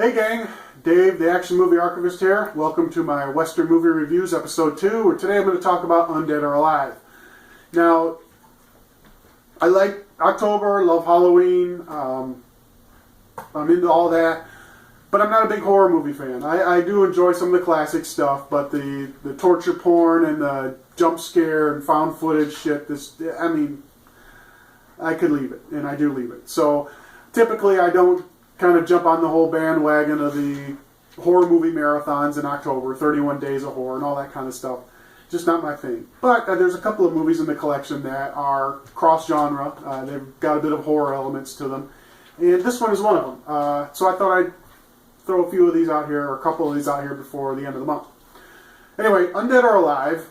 Hey gang, Dave, the Action Movie Archivist here. Welcome to my Western Movie Reviews, Episode 2, where today I'm going to talk about Undead or Alive. Now, I like October, love Halloween, I'm into all that, but I'm not a big horror movie fan. I do enjoy some of the classic stuff, but the torture porn and the jump scare and found footage shit, I could leave it, and I do leave it. So, typically I don't kind of jump on the whole bandwagon of the horror movie marathons in October, 31 Days of Horror and all that kind of stuff. Just not my thing. But there's a couple of movies in the collection that are cross-genre. They've got a bit of horror elements to them. And this one is one of them. So I thought I'd throw a few of these out here, or a couple of these out here before the end of the month. Anyway, Undead or Alive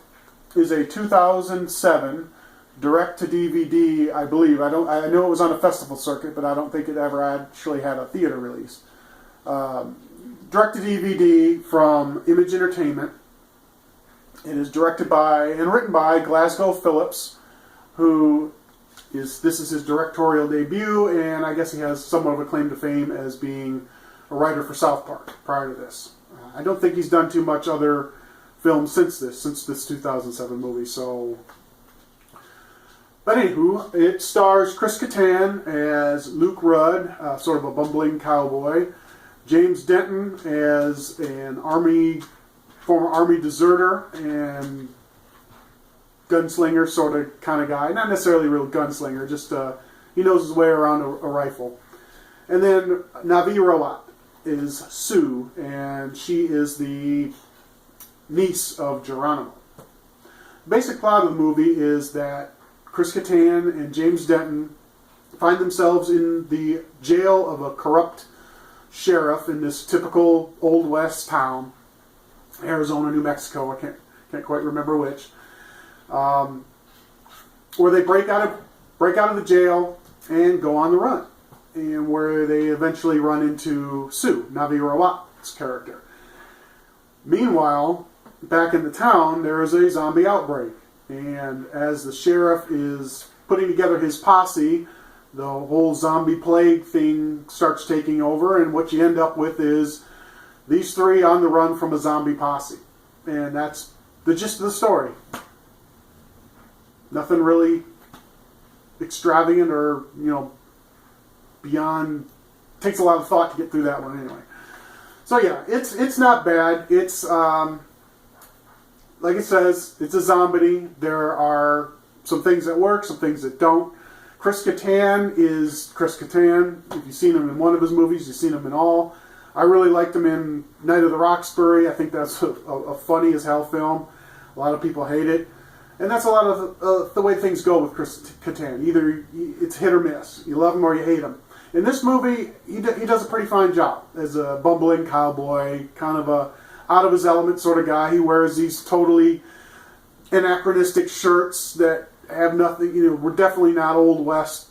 is a 2007 direct-to-DVD, I believe. I know it was on a festival circuit, but I don't think it ever actually had a theater release. Direct-to-DVD from Image Entertainment. It is directed by and written by Glasgow Phillips, this is his directorial debut, and I guess he has somewhat of a claim to fame as being a writer for South Park prior to this. I don't think he's done too much other films since this 2007 movie, so... But anywho, it stars Chris Kattan as Luke Rudd, sort of a bumbling cowboy. James Denton as an former army deserter and gunslinger sort of kind of guy. Not necessarily a real gunslinger, just he knows his way around a rifle. And then Navi Rawat is Sue, and she is the niece of Geronimo. The basic plot of the movie is that Chris Kattan and James Denton find themselves in the jail of a corrupt sheriff in this typical Old West town, Arizona, New Mexico, I can't quite remember which, where they break out of the jail and go on the run, and where they eventually run into Sue, Navi Rawat's character. Meanwhile, back in the town, there is a zombie outbreak. And as the sheriff is putting together his posse, the whole zombie plague thing starts taking over, and what you end up with is these three on the run from a zombie posse. And that's the gist of the story. Nothing really extravagant or, beyond... Takes a lot of thought to get through that one anyway. So yeah, it's not bad. It's... like it says, it's a zombie. There are some things that work, some things that don't. Chris Kattan is Chris Kattan. If you've seen him in one of his movies, you've seen him in all. I really liked him in Night of the Roxbury. I think that's a funny as hell film. A lot of people hate it. And that's a lot of the way things go with Chris Kattan. Either it's hit or miss. You love him or you hate him. In this movie, he does a pretty fine job as a bumbling cowboy, kind of a out of his element sort of guy. He wears these totally anachronistic shirts that have nothing, we're definitely not Old West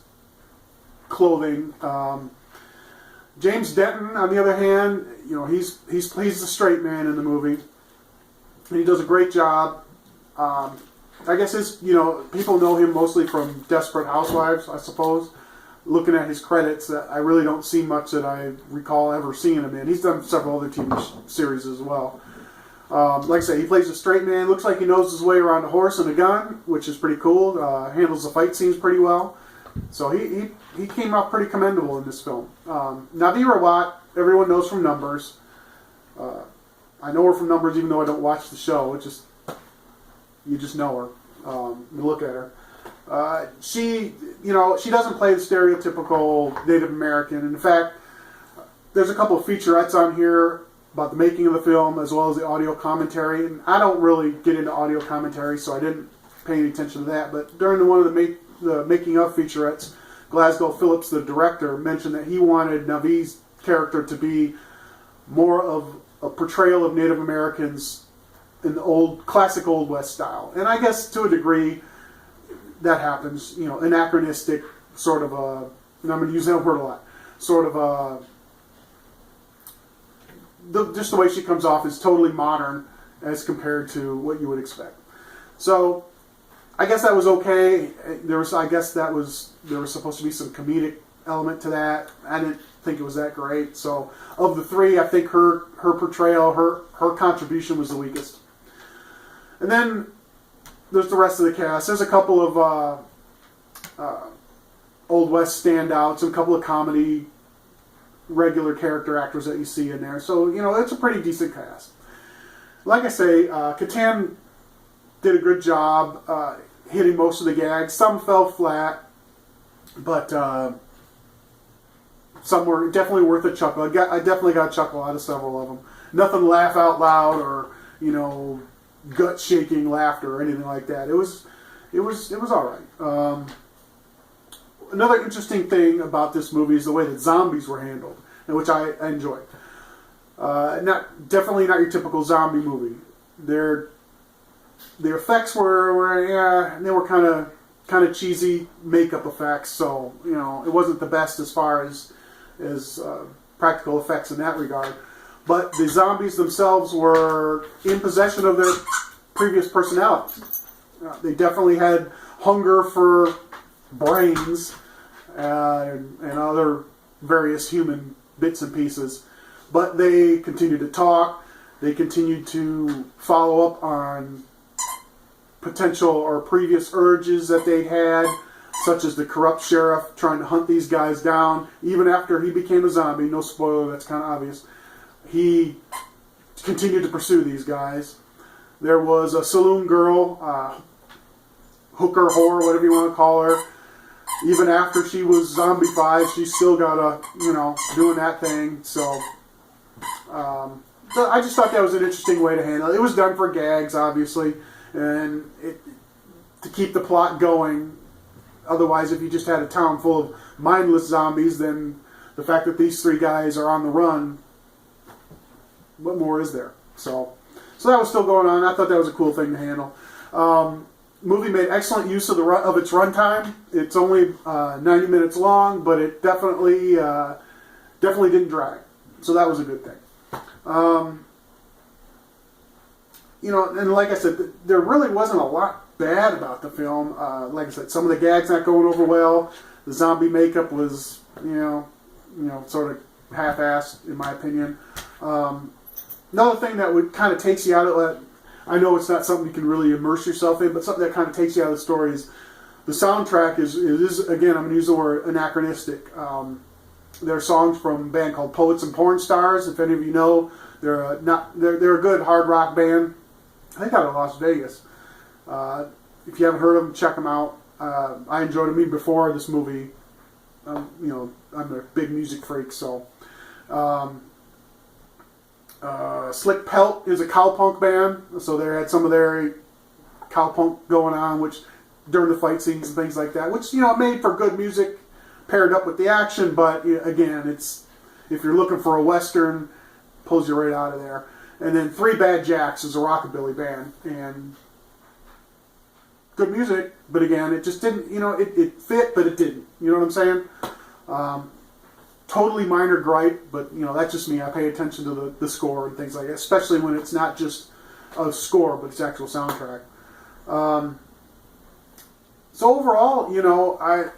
clothing. James Denton, on the other hand, he's the straight man in the movie. And he does a great job. I guess people know him mostly from Desperate Housewives, I suppose. Looking at his credits, I really don't see much that I recall ever seeing him in. He's done several other TV series as well. Like I say, he plays a straight man. Looks like he knows his way around a horse and a gun, which is pretty cool. Handles the fight scenes pretty well. So he came out pretty commendable in this film. Navi Rawat, everyone knows from Numbers. I know her from Numbers even though I don't watch the show. You just know her. You look at her. She doesn't play the stereotypical Native American. In fact, there's a couple of featurettes on here about the making of the film as well as the audio commentary. And I don't really get into audio commentary, so I didn't pay any attention to that. But during one of the making of featurettes, Glasgow Phillips, the director, mentioned that he wanted Navi's character to be more of a portrayal of Native Americans in the classic Old West style. And I guess to a degree that happens, anachronistic sort of and I'm going to use that word a lot, sort of just the way she comes off is totally modern as compared to what you would expect. So I guess that was okay. There was supposed to be some comedic element to that. I didn't think it was that great. So of the three, I think her portrayal, her contribution was the weakest. And then there's the rest of the cast. There's a couple of Old West standouts and a couple of comedy regular character actors that you see in there. So, it's a pretty decent cast. Like I say, Kattan did a good job hitting most of the gags. Some fell flat, but some were definitely worth a chuckle. I definitely got a chuckle out of several of them. Nothing laugh out loud or, gut-shaking laughter or anything like that. It was all right. Another interesting thing about this movie is the way that zombies were handled, which I enjoyed. Definitely not your typical zombie movie. The effects were they were kind of cheesy makeup effects, so it wasn't the best as far as practical effects in that regard. But the zombies themselves were in possession of their previous personalities. They definitely had hunger for brains and other various human bits and pieces. But they continued to talk. They continued to follow up on potential or previous urges that they had, such as the corrupt sheriff trying to hunt these guys down. Even after he became a zombie, no spoiler, that's kind of obvious, he continued to pursue these guys. There was a saloon girl, hooker, whore, whatever you want to call her. Even after she was zombified, she still got doing that thing. So I just thought that was an interesting way to handle it. It was done for gags, obviously, and to keep the plot going. Otherwise, if you just had a town full of mindless zombies, then the fact that these three guys are on the run, what more is there? So that was still going on. I thought that was a cool thing to handle. Movie made excellent use of its runtime. It's only 90 minutes long, but it definitely didn't drag. So that was a good thing. And like I said, there really wasn't a lot bad about the film. Like I said, some of the gags not going over well. The zombie makeup was, sort of half-assed, in my opinion. Another thing that would kind of takes you out of it, I know it's not something you can really immerse yourself in, but something that kind of takes you out of the story is the soundtrack is again, I'm going to use the word anachronistic. There are songs from a band called Poets and Porn Stars. If any of you know, they're a good hard rock band. I think out of Las Vegas. If you haven't heard of them, check them out. I enjoyed them even before this movie. I'm a big music freak, so. Slick Pelt is a cowpunk band, so they had some of their cowpunk going on, which during the fight scenes and things like that, which made for good music paired up with the action. But again, it's if you're looking for a western, pulls you right out of there. And then Three Bad Jacks is a rockabilly band, and good music, but again, it just didn't. It fit, but it didn't. You know what I'm saying? Totally minor gripe, but that's just me. I pay attention to the score and things like that, especially when it's not just a score, but it's actual soundtrack. So overall, I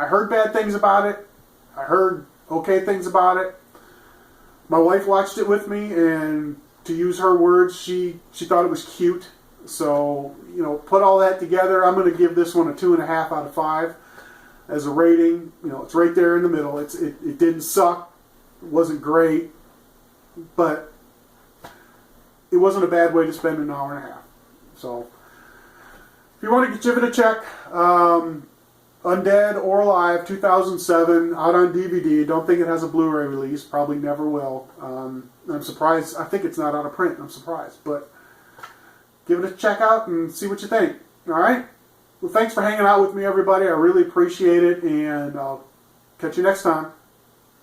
heard bad things about it. I heard okay things about it. My wife watched it with me, and to use her words, she thought it was cute. So put all that together, I'm going to give this one a 2.5 out of 5. As a rating, it's right there in the middle. It didn't suck, it wasn't great, but it wasn't a bad way to spend an hour and a half. So, if you want to give it a check, Undead or Alive, 2007, out on DVD. Don't think it has a Blu-ray release. Probably never will. I'm surprised. I think it's not out of print. I'm surprised, but give it a check out and see what you think. All right. Well, thanks for hanging out with me, everybody. I really appreciate it, and I'll catch you next time.